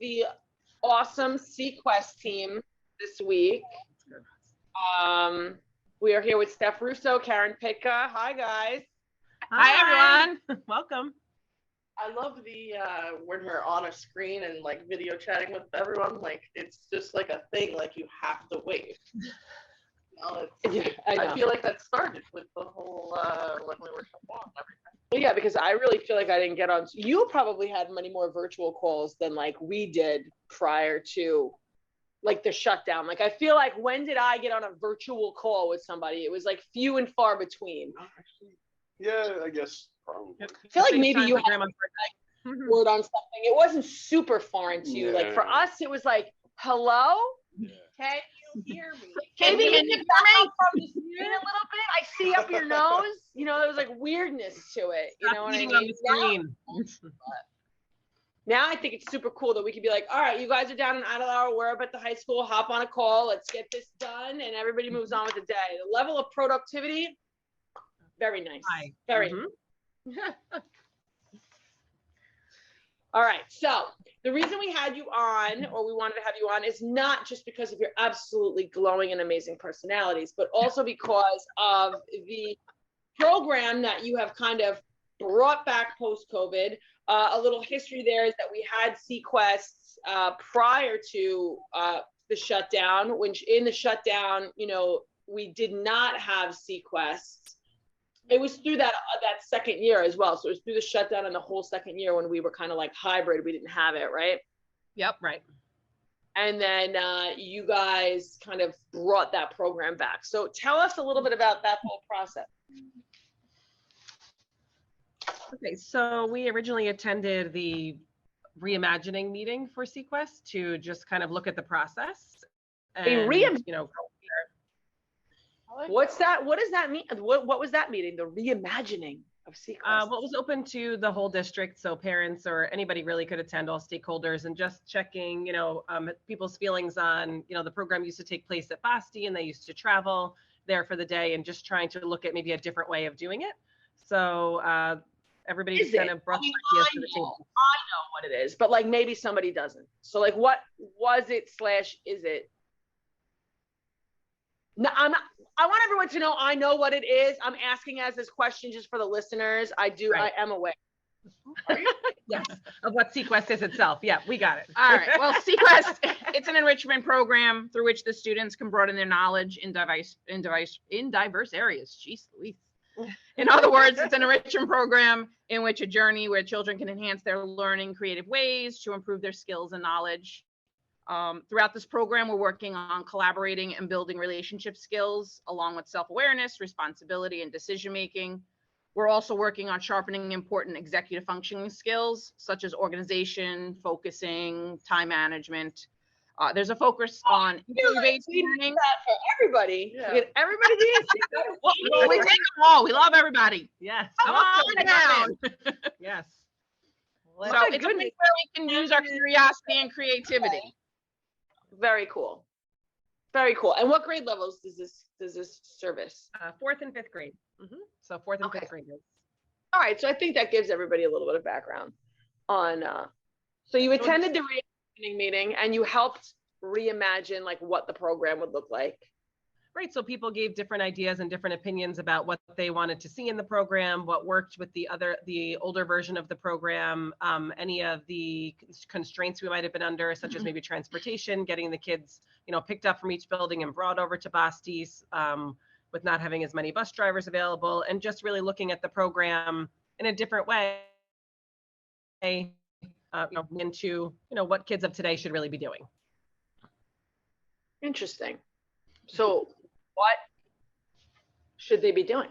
the awesome CQuest team this week. We are here with Steph Russo, Karen Pitka. Hi, guys. Hi, everyone. Welcome. I love the when we're on a screen and like video chatting with everyone, like it's just like a thing, like you have to wave. I feel like that started with the whole when we were so long and everything. Well, yeah, because I really feel like I didn't get on. You probably had many more virtual calls than like we did prior to like the shutdown. Like I feel like when did I get on a virtual call with somebody? It was like few and far between. Yeah, I guess probably. I feel like maybe you had word on something. It wasn't super foreign to you. Like for us, it was like, hello? Yeah. Can you hear me? Maybe you can back up from the screen a little bit. I see up your nose. You know, there was like weirdness to it. You know what I mean? On the screen. Now I think it's super cool that we could be like, all right, you guys are down in Idlehour, we're up at the high school, hop on a call, let's get this done, and everybody moves on with the day. The level of productivity, very nice. Very nice. All right, so the reason we had you on, or we wanted to have you on, is not just because of your absolutely glowing and amazing personalities, but also because of the program that you have kind of brought back post-COVID. A little history there is that we had CQuest prior to the shutdown, which in the shutdown, you know, we did not have CQuest. It was through that second year as well. So it was through the shutdown and the whole second year when we were kind of like hybrid. We didn't have it, right? Yep, right. And then you guys kind of brought that program back. So tell us a little bit about that whole process. Okay, so we originally attended the reimagining meeting for CQuest to just kind of look at the process. And, you know, what's that? What does that mean? What was that meeting? The reimagining of CQuest? Well, it was open to the whole district, so parents or anybody really could attend, all stakeholders, and just checking, you know, people's feelings on, you know, the program used to take place at Basti and they used to travel there for the day, and just trying to look at maybe a different way of doing it. So everybody just kind of brought ideas to the table. I know what it is, but like maybe somebody doesn't. So like, what was it / is it? No, I'm not. I want everyone to know I know what it is. I'm asking as this question just for the listeners. I do. Right. I am aware. Yes, of what CQuest is itself. Yeah, we got it. All right. Well, CQuest, it's an enrichment program through which the students can broaden their knowledge in diverse areas. Jeez Louise. In other words, it's an enrichment program in which a journey where children can enhance their learning creative ways to improve their skills and knowledge. Throughout this program, we're working on collaborating and building relationship skills along with self-awareness, responsibility, and decision-making. We're also working on sharpening important executive functioning skills, such as organization, focusing, time management. There's a focus on based learning. For everybody. Yeah. Get everybody we take them all. We love everybody. Yes. Come on down. Yes. So it's a place where we can use our curiosity and creativity. Very cool. Very cool. And what grade levels does this service? 4th and 5th grade. So 4th and 5th grade. All right. So I think that gives everybody a little bit of background on. So you attended the reimagining meeting and you helped reimagine like what the program would look like. Right. So people gave different ideas and different opinions about what they wanted to see in the program, what worked with the older version of the program, any of the constraints we might have been under, such as maybe transportation, getting the kids, you know, picked up from each building and brought over to Basti's, with not having as many bus drivers available, and just really looking at the program in a different way, you know, into, you know, what kids of today should really be doing. Interesting. So what should they be doing?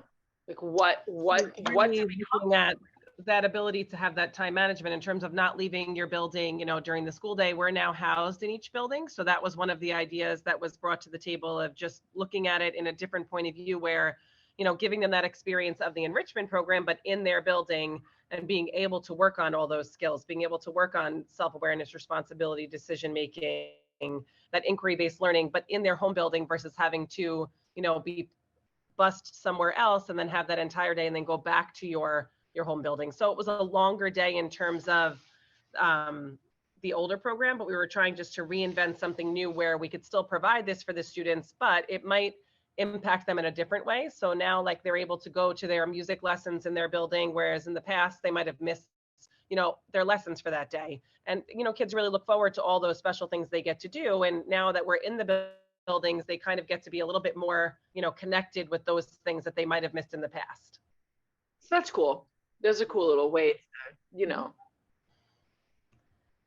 Like what looking at that ability to have that time management in terms of not leaving your building, you know, during the school day. We're now housed in each building. So that was one of the ideas that was brought to the table, of just looking at it in a different point of view, where, you know, giving them that experience of the enrichment program, but in their building, and being able to work on all those skills, being able to work on self-awareness, responsibility, decision-making, that inquiry-based learning, but in their home building versus having to, you know, be bused somewhere else and then have that entire day and then go back to your home building. So it was a longer day in terms of the older program, but we were trying just to reinvent something new where we could still provide this for the students, but it might impact them in a different way. So now like they're able to go to their music lessons in their building, whereas in the past they might have missed, their lessons for that day. And, kids really look forward to all those special things they get to do. And now that we're in the buildings, they kind of get to be a little bit more, connected with those things that they might have missed in the past. So that's cool. There's a cool little way to,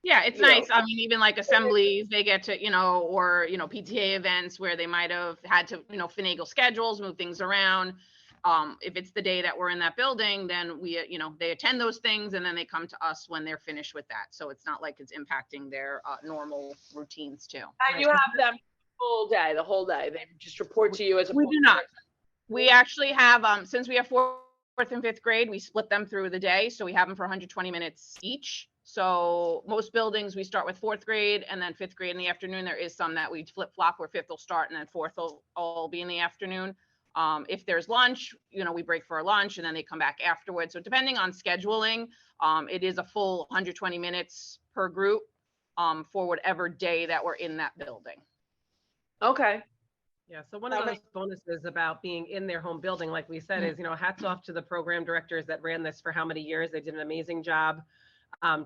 Yeah, it's nice. I mean, even like assemblies, they get to, or, PTA events where they might have had to, finagle schedules, move things around. If it's the day that we're in that building, then we, they attend those things and then they come to us when they're finished with that. So it's not like it's impacting their normal routines too. And you have them the whole day. They just report to you as a We do not. We actually have, since we have fourth and fifth grade, we split them through the day. So we have them for 120 minutes each. So most buildings, we start with fourth grade and then fifth grade in the afternoon. There is some that we flip flop where fifth will start and then fourth will all be in the afternoon. If there's lunch, we break for a lunch and then they come back afterwards. So depending on scheduling, it is a full 120 minutes per group for whatever day that we're in that building. Okay. Yeah. So one of those bonuses about being in their home building, like we said, is, hats off to the program directors that ran this for how many years. They did an amazing job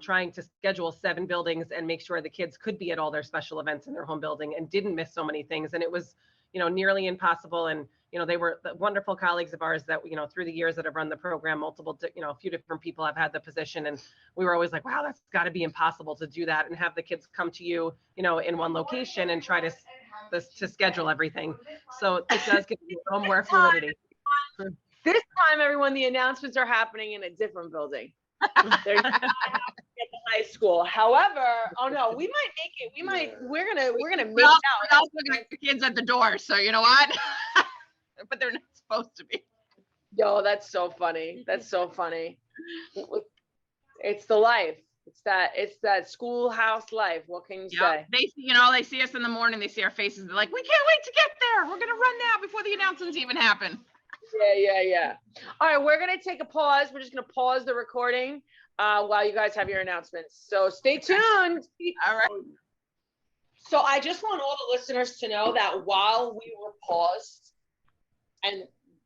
trying to schedule 7 buildings and make sure the kids could be at all their special events in their home building and didn't miss so many things. And it was, nearly impossible. And, they were wonderful colleagues of ours that, through the years that have run the program, a few different people have had the position. And we were always like, wow, that's got to be impossible to do that and have the kids come to you, in one location and try to schedule everything. So it does give you a little more fluidity. This time, everyone, the announcements are happening in a different building. They're not at the high school. However, we might make it. We're gonna miss out. We're also gonna get the kids at the door, so you know what? But they're not supposed to be. Yo, that's so funny. That's so funny. It's the life. It's that schoolhouse life. What can you say? They see us in the morning. They see our faces. They're like, we can't wait to get there. We're gonna run now before the announcements even happen. Yeah. All right, we're gonna take a pause. We're just gonna pause the recording while you guys have your announcements. So stay tuned. All right. So I just want all the listeners to know that while we were paused and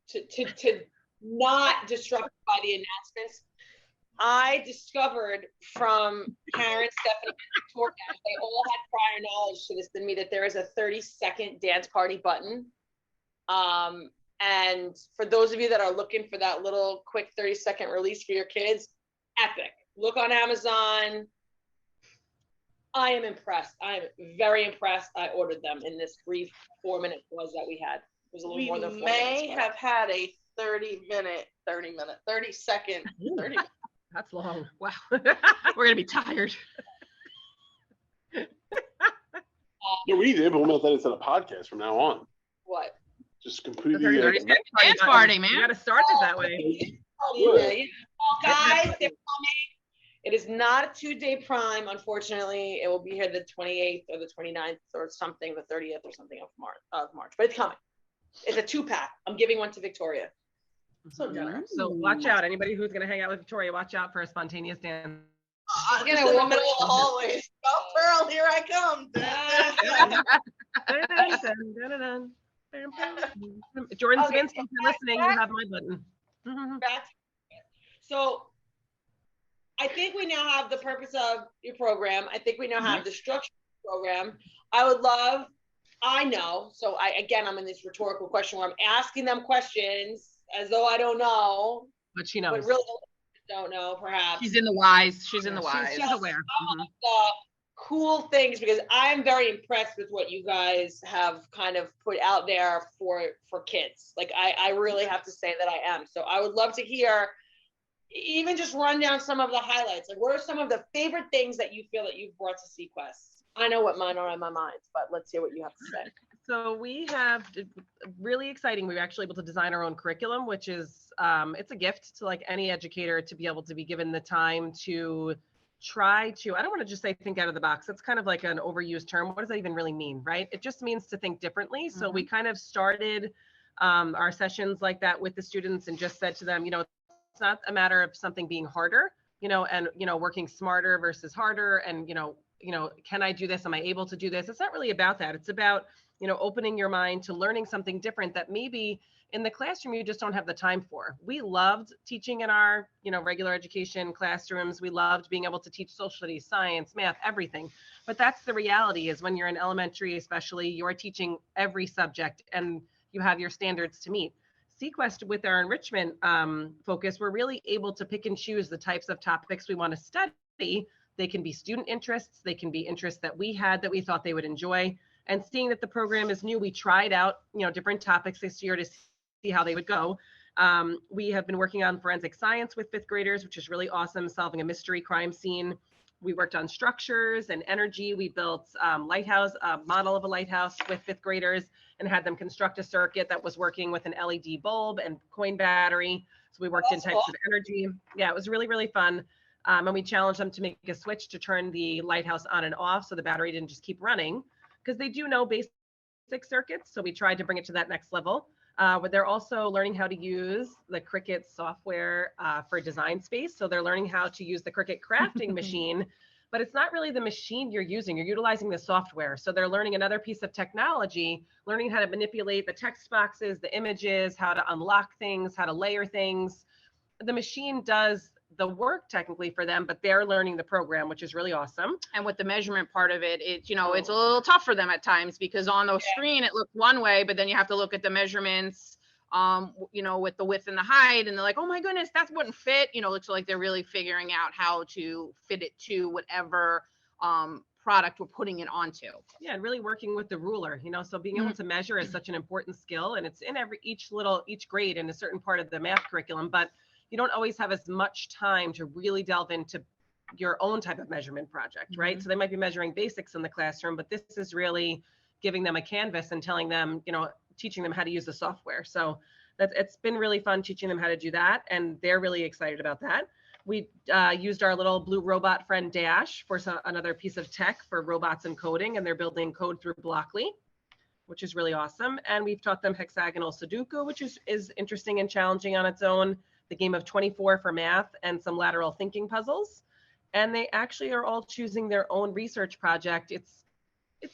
to not disrupt by the announcements, I discovered from Karen, Stephanie, and Victoria, they all had prior knowledge to this than me, that there is a 30-second dance party button. And for those of you that are looking for that little quick 30-second release for your kids, epic. Look on Amazon. I am impressed. I am very impressed. I ordered them in this brief 4-minute pause that we had. It was a little more than 4 minutes. We may have had a 30 second. That's long. Wow. We're gonna be tired. No, we need to implement that instead of podcast from now on. What? Just completely. Dance party, man. You got to start it that way. Yeah. Oh, guys, they're coming. It is not a 2-day prime, unfortunately. It will be here the 28th or the 29th or something, the 30th or something of March. But it's coming. It's a 2-pack. I'm giving one to Victoria. So watch out. Anybody who's going to hang out with Victoria, watch out for a spontaneous dance. I'm in the middle of the hallway. Oh, Pearl, here I come. Jordan Spence, if you're listening, you have my button. So I think we now have the purpose of your program. I think we now have the structure of the program. I'm in this rhetorical question where I'm asking them questions as though I don't know. But she knows. But really don't know, perhaps. She's in the wise. She's aware. Cool things, because I'm very impressed with what you guys have kind of put out there for kids. Like I really have to say that I am. So I would love to hear, even just run down some of the highlights. Like, what are some of the favorite things that you feel that you've brought to CQuest? I know what mine are in my mind, but let's hear what you have to say. So we have really exciting. We were actually able to design our own curriculum, which is it's a gift to like any educator to be able to be given the time to try to, I don't want to just say think out of the box. That's kind of like an overused term. What does that even really mean, right? It just means to think differently. So we kind of started our sessions like that with the students and just said to them, it's not a matter of something being harder, and, working smarter versus harder. And, can I do this? Am I able to do this? It's not really about that. It's about, opening your mind to learning something different that maybe in the classroom you just don't have the time for. We loved teaching in our, regular education classrooms. We loved being able to teach social studies, science, math, everything. But that's the reality, is when you're in elementary, especially, you're teaching every subject and you have your standards to meet. CQuest, with our enrichment focus, we're really able to pick and choose the types of topics we want to study. They can be student interests. They can be interests that we had that we thought they would enjoy. And seeing that the program is new, we tried out, different topics this year to see how they would go. We have been working on forensic science with 5th graders, which is really awesome, solving a mystery crime scene. We worked on structures and energy. We built a model of a lighthouse with 5th graders and had them construct a circuit that was working with an LED bulb and coin battery. So we worked in types of energy. Yeah, it was really, really fun. And we challenged them to make a switch to turn the lighthouse on and off so the battery didn't just keep running, because they do know basic circuits. So we tried to bring it to that next level. But they're also learning how to use the Cricut software for design space. So they're learning how to use the Cricut crafting machine, but it's not really the machine you're using. You're utilizing the software. So they're learning another piece of technology, learning how to manipulate the text boxes, the images, how to unlock things, how to layer things. The machine does the work technically for them, but they're learning the program, which is really awesome. And with the measurement part of it, it's a little tough for them at times, because on the screen it looks one way, but then you have to look at the measurements, with the width and the height, and they're like, oh my goodness, that wouldn't fit. Looks like they're really figuring out how to fit it to whatever product we're putting it onto. Yeah, and really working with the ruler, so being able to measure is such an important skill, and it's in each grade in a certain part of the math curriculum, but you don't always have as much time to really delve into your own type of measurement project, right? So they might be measuring basics in the classroom, but this is really giving them a canvas and telling them, teaching them how to use the software. So it's been really fun teaching them how to do that, and they're really excited about that. We used our little blue robot friend Dash for another piece of tech for robots and coding, and they're building code through Blockly, which is really awesome. And we've taught them hexagonal Sudoku, which is interesting and challenging on its own, the game of 24 for math, and some lateral thinking puzzles. And they actually are all choosing their own research project. It's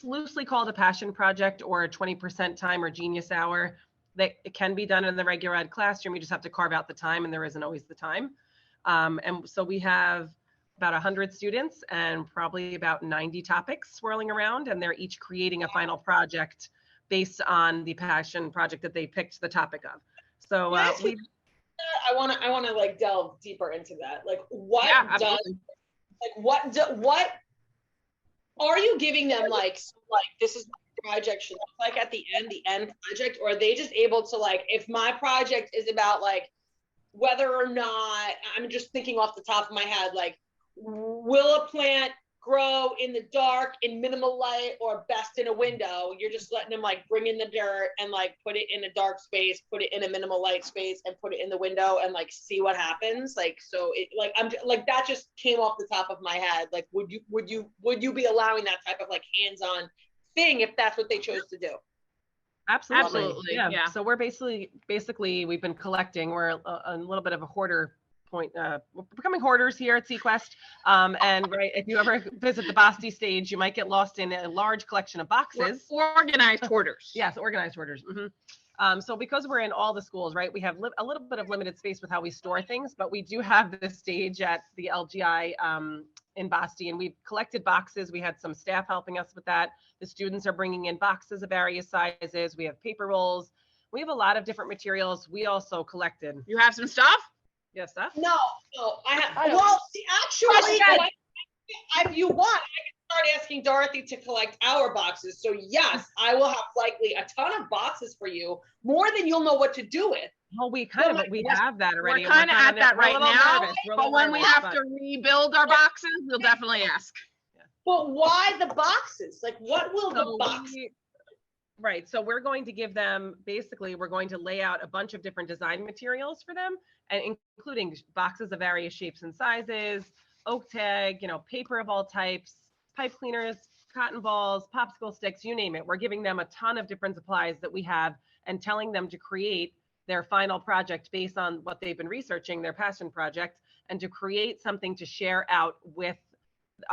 loosely called a passion project or a 20% time or genius hour. It can be done in the regular ed classroom. You just have to carve out the time, and there isn't always the time. And so we have about 100 students and probably about 90 topics swirling around, and they're each creating a final project based on the passion project that they picked the topic of. So I want to like delve deeper into that. Like what are you giving them, like this is what the project should look like at the end project, or are they just able to, like, if my project is about like whether or not, I'm just thinking off the top of my head, like, will a plant grow in the dark in minimal light or best in a window? You're just letting them like bring in the dirt and like put it in a dark space, put it in a minimal light space, and put it in the window and like see what happens. Like, so it, like, I'm like, that just came off the top of my head. Like, would you be allowing that type of like hands-on thing if that's what they chose to do? Absolutely. Yeah. So we're basically we've been collecting. We're a little bit of a hoarder point. We're becoming hoarders here at CQuest. And right, if you ever visit the Basti stage, you might get lost in a large collection of boxes. Organized hoarders. Yes, organized hoarders. So because we're in all the schools, right, we have a little bit of limited space with how we store things, but we do have this stage at the LGI in Basti, and we've collected boxes. We had some staff helping us with that. The students are bringing in boxes of various sizes. We have paper rolls. We have a lot of different materials. We also collected. You have some stuff? Yeah, stuff? No. Well, see, actually, if you want, I can start asking Dorothy to collect our boxes. So yes, I will have likely a ton of boxes for you, more than you'll know what to do with. Well, we have that already. We're kind of at that right now, but when we have to rebuild our boxes, we'll definitely ask. But why the boxes? Like, what will the box? Right. So we're going to give them, basically, we're going to lay out a bunch of different design materials for them, and including boxes of various shapes and sizes, oak tag, paper of all types, pipe cleaners, cotton balls, popsicle sticks, you name it. We're giving them a ton of different supplies that we have and telling them to create their final project based on what they've been researching, their passion project, and to create something to share out with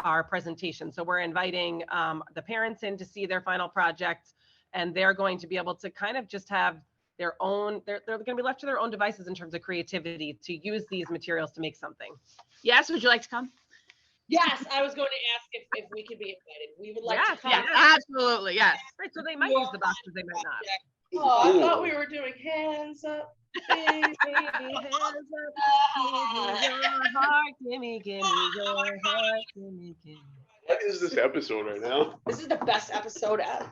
our presentation. So we're inviting the parents in to see their final project, and they're going to be able to kind of just have their own, they're going to be left to their own devices in terms of creativity to use these materials to make something. Yes, would you like to come? Yes, I was going to ask if we could be invited. We would like to come. Yes, absolutely, yes. Right, so they might use the boxes, they might not. Oh, I thought we were doing hands up. Baby, hands up, give me your heart, give me your heart, give me. What is this episode right now? This is the best episode ever.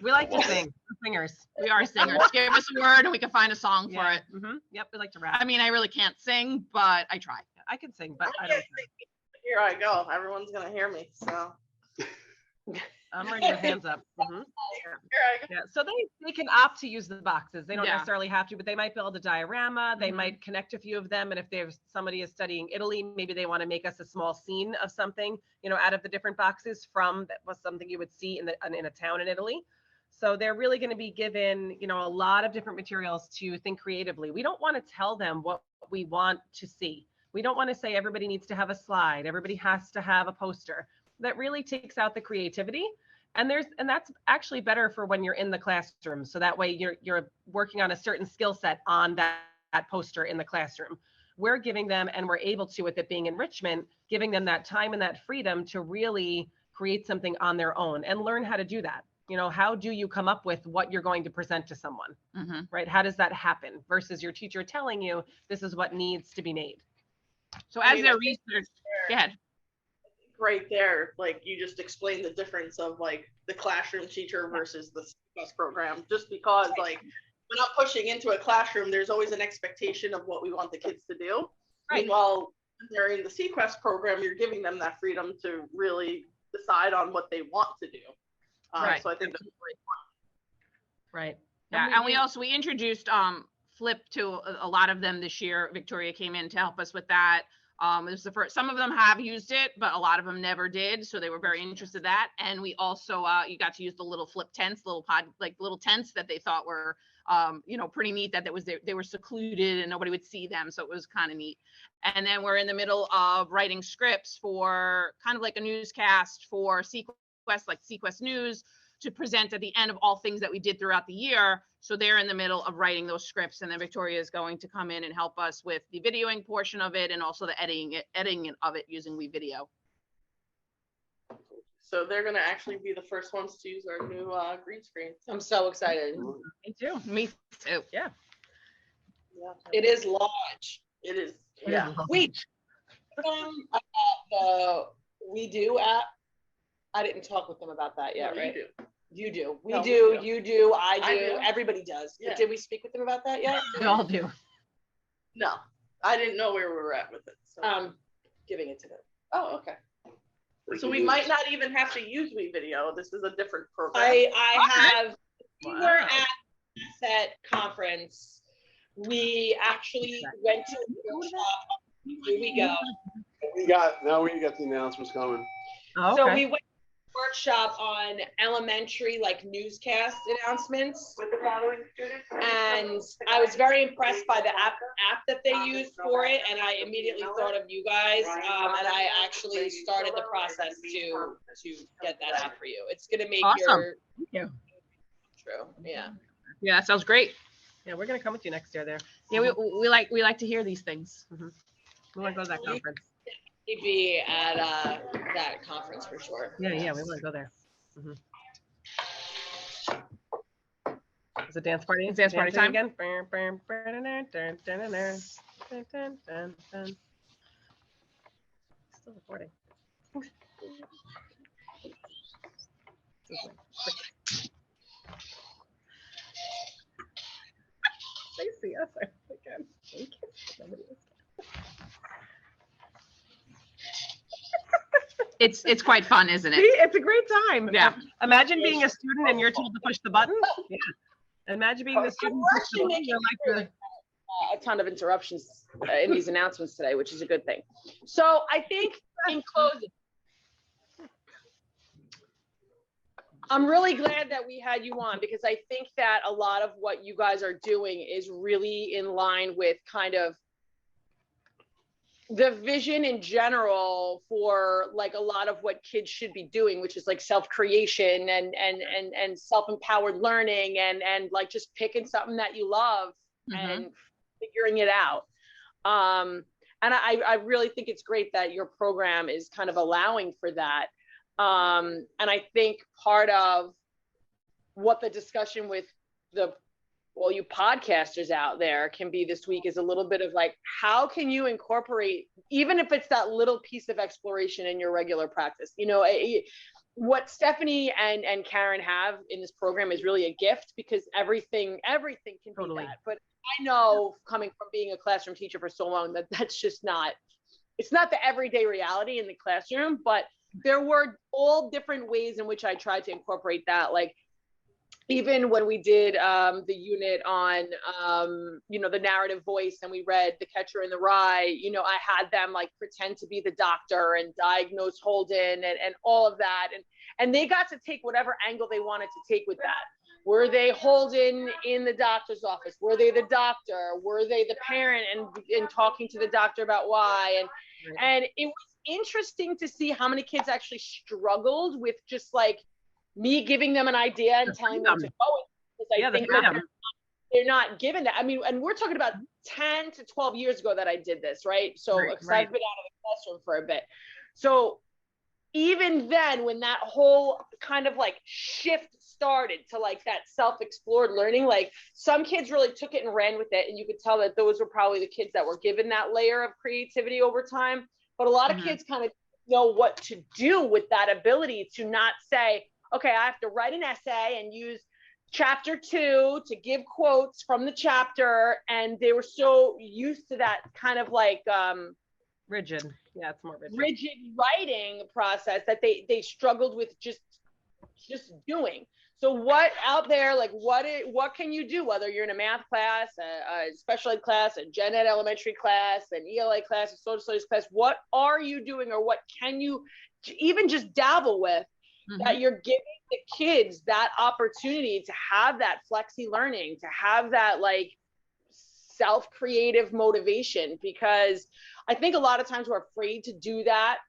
We like to sing, we're singers. We are singers. Give us a word and we can find a song for it. Yep, we like to rap. I mean, I really can't sing, but I try. I can sing, but I don't sing. Here I go. Everyone's gonna hear me. So I'm ready with hands up. here I go. Yeah, so they can opt to use the boxes. They don't Yeah. necessarily have to, but they might build a diorama. They might connect a few of them. And if there's somebody is studying Italy, maybe they want to make us a small scene of something, you know, out of the different boxes from that was something you would see in a town in Italy. So they're really going to be given, you know, a lot of different materials to think creatively. We don't want to tell them what we want to see. We don't want to say everybody needs to have a slide, everybody has to have a poster. That really takes out the creativity. And that's actually better for when you're in the classroom. So that way you're working on a certain skill set on that poster in the classroom. We're giving them, and we're able to, with it being enrichment, giving them that time and that freedom to really create something on their own and learn how to do that. You know, how do you come up with what you're going to present to someone, right? How does that happen versus your teacher telling you this is what needs to be made? So as their research, go ahead. Right there, like you just explained the difference of like the classroom teacher versus the CQuest program, just because like we're not pushing into a classroom, there's always an expectation of what we want the kids to do. Right. While they're in the CQuest program, you're giving them that freedom to really decide on what they want to do. Right. So I think that's great. Right. Yeah, and we introduced Flip to a lot of them this year. Victoria came in to help us with that. It was the first, some of them have used it, but a lot of them never did. So they were very interested in that. And we also, you got to use the little flip tents, little tents that they thought were, you know, pretty neat, that they were secluded and nobody would see them. So it was kind of neat. And then we're in the middle of writing scripts for kind of like a newscast for CQuest, like CQuest News, to present at the end of all things that we did throughout the year. So they're in the middle of writing those scripts, and then Victoria is going to come in and help us with the videoing portion of it and also the editing of it using WeVideo. So they're going to actually be the first ones to use our new green screen. I'm so excited. Me too. Me too. Yeah. Yeah, It is large. it is. Yeah. Wait, the We Do app. I didn't talk with them about that yet, No, right? you do. You do. We No, do. we do. You do. I I do. do. Everybody does. Yeah. But did we speak with them about that yet? We all do. No, I didn't know where we were at with it. So. Giving it to them. Oh, okay. So we might not even have to use WeVideo. This is a different program. I have. We Wow. were at that conference. We actually went to a workshop. Here we go. We got the announcements coming. Oh, So okay. we went to a workshop on elementary like newscast announcements. With the following students. And I was very impressed by the app that they used for it, and I immediately thought of you guys, and I actually started the process to get that app for you. It's gonna make Awesome. your Thank you. true, yeah. Yeah, that sounds great. Yeah, we're gonna come with you next year there. Yeah, we like to hear these things. We want to go to that conference. You'd be at that conference for sure. Yeah, we want to go there. Is it dance party? It's dance party Dancing time. Again. Still recording. They see us again. Nobody else. It's quite fun, isn't See, it? it's a great time. Yeah. Imagine being a student and you're told to push the button. Yeah. Imagine being the student. We're push the actually button, making you're like a ton of interruptions in these announcements today, which is a good thing. So I think in closing, I'm really glad that we had you on, because I think that a lot of what you guys are doing is really in line with kind of the vision in general for like a lot of what kids should be doing, which is like self-creation and self-empowered learning and like just picking something that you love and figuring it out. And I really think it's great that your program is kind of allowing for that. And I think part of what the discussion with all you podcasters out there can be this week is a little bit of like, how can you incorporate, even if it's that little piece of exploration in your regular practice? You know, what Stephanie and Karen have in this program is really a gift, because everything can be that. But I know, coming from being a classroom teacher for so long, that that's just not, it's not the everyday reality in the classroom. But there were all different ways in which I tried to incorporate that. Like, even when we did the unit on, you know, the narrative voice, and we read The Catcher in the Rye, you know, I had them like pretend to be the doctor and diagnose Holden and all of that. And they got to take whatever angle they wanted to take with that. Were they Holden in the doctor's office? Were they the doctor? Were they the parent and talking to the doctor about why? And it was interesting to see how many kids actually struggled with just like me giving them an idea and telling them to go. Because I think that they're not given that. I mean, and we're talking about 10 to 12 years ago that I did this, right? So I've been out of the classroom for a bit. So even then, when that whole kind of like shift started to like that self-explored learning, like some kids really took it and ran with it. And you could tell that those were probably the kids that were given that layer of creativity over time. But a lot of kids kind of know what to do with that ability to not say, okay, I have to write an essay and use chapter 2 to give quotes from the chapter. And they were so used to that kind of like rigid. Yeah, it's more rigid. Rigid writing process that they struggled with just doing. So what out there, like what can you do, whether you're in a math class, a special ed class, a gen ed elementary class, an ELA class, a social studies class, what are you doing, or what can you even just dabble with that you're giving the kids that opportunity to have that flexi learning, to have that like self-creative motivation? Because I think a lot of times we're afraid to do that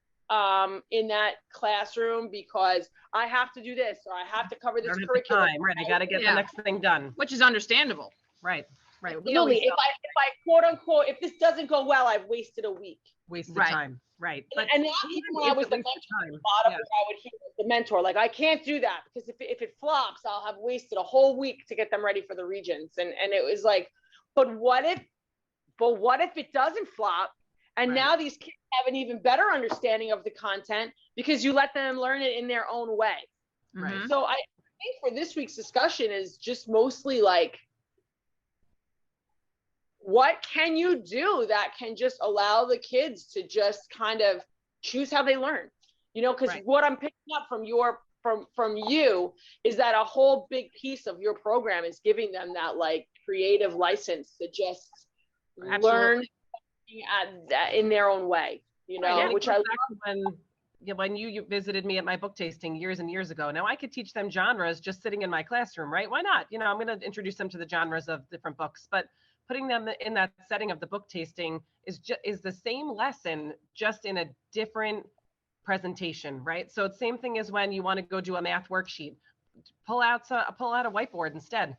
in that classroom, because I have to do this, or I have to cover this curriculum. Right, I got to get the next thing done. Which is understandable. Right. Absolutely. If I quote unquote, if this doesn't go well, I've wasted a week. Wasted time. Right. But, and even when I was the mentor, a lot of what I would hear was the mentor, like, I can't do that because if it flops, I'll have wasted a whole week to get them ready for the Regents. And it was like, but what if it doesn't flop? And now these kids have an even better understanding of the content because you let them learn it in their own way. Right. So I think for this week's discussion is just mostly like, what can you do that can just allow the kids to just kind of choose how they learn? You know, because what I'm picking up from you is that a whole big piece of your program is giving them that like creative license to just learn in their own way, you know, which I love. When you visited me at my book tasting years and years ago. Now I could teach them genres just sitting in my classroom, right? Why not? You know, I'm going to introduce them to the genres of different books, but putting them in that setting of the book tasting is the same lesson, just in a different presentation, right? So it's same thing as when you want to go do a math worksheet, pull out a whiteboard instead.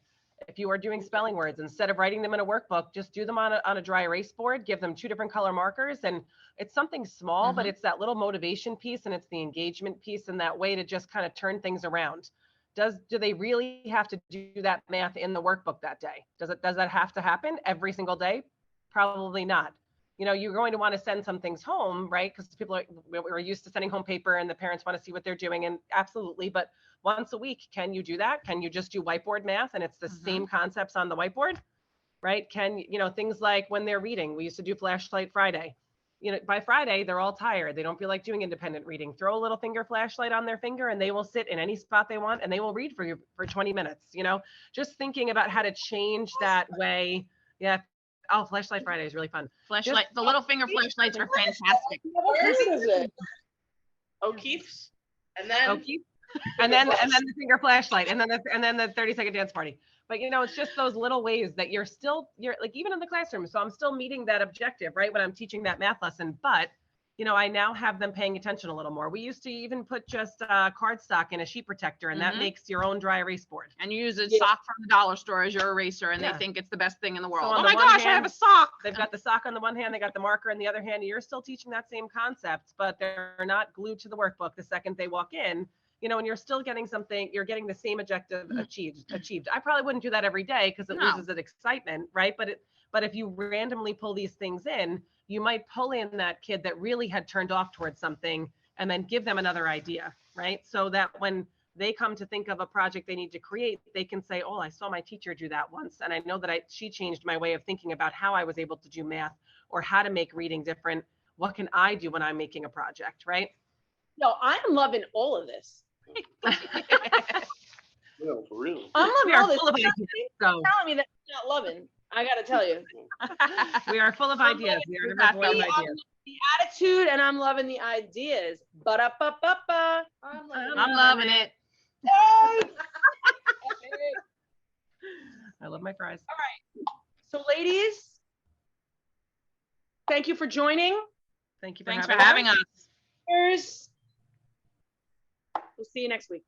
If you are doing spelling words, instead of writing them in a workbook, just do them on a dry erase board, give them 2 different color markers. And it's something small, but it's that little motivation piece, and it's the engagement piece, and that way to just kind of turn things around. Do they really have to do that math in the workbook that day? Does that have to happen every single day? Probably not. You know, you're going to want to send some things home, right? Because we're used to sending home paper and the parents want to see what they're doing, and absolutely. But once a week, can you do that? Can you just do whiteboard math and it's the same concepts on the whiteboard, right? Things like when they're reading, we used to do Flashlight Friday. You know, by Friday, they're all tired. They don't feel like doing independent reading. Throw a little finger flashlight on their finger and they will sit in any spot they want and they will read for you for 20 minutes, you know, just thinking about how to change that way. Yeah. Oh, Flashlight Friday is really fun. The little finger flashlights are fantastic. O'Keefe's. And then And then the finger flashlight, and then the 30-second dance party. But it's just those little ways that you're like, even in the classroom. So I'm still meeting that objective, right? When I'm teaching that math lesson, but I now have them paying attention a little more. We used to even put just cardstock in a sheet protector, and that makes your own dry erase board. And you use a sock from the dollar store as your eraser, and they think it's the best thing in the world. So oh my gosh, I have a sock. They've got the sock on the one hand, they got the marker in the other hand. You're still teaching that same concept, but they're not glued to the workbook the second they walk in. And you're still getting something, you're getting the same objective achieved. I probably wouldn't do that every day because it loses its excitement, right? But if you randomly pull these things in, you might pull in that kid that really had turned off towards something and then give them another idea, right? So that when they come to think of a project they need to create, they can say, oh, I saw my teacher do that once. And I know that she changed my way of thinking about how I was able to do math or how to make reading different. What can I do when I'm making a project, right? No, I'm loving all of this. No, for real. I'm loving all this. Full of ideas, so. Telling me that you're not loving. I got to tell you. We are full of ideas. We are never void of ideas. The attitude, and I'm loving the ideas. Ba-da-ba-ba-ba. I'm loving it. I love my fries. All right. So, ladies, thank you for joining. Thank you. Thanks for having us. We'll see you next week.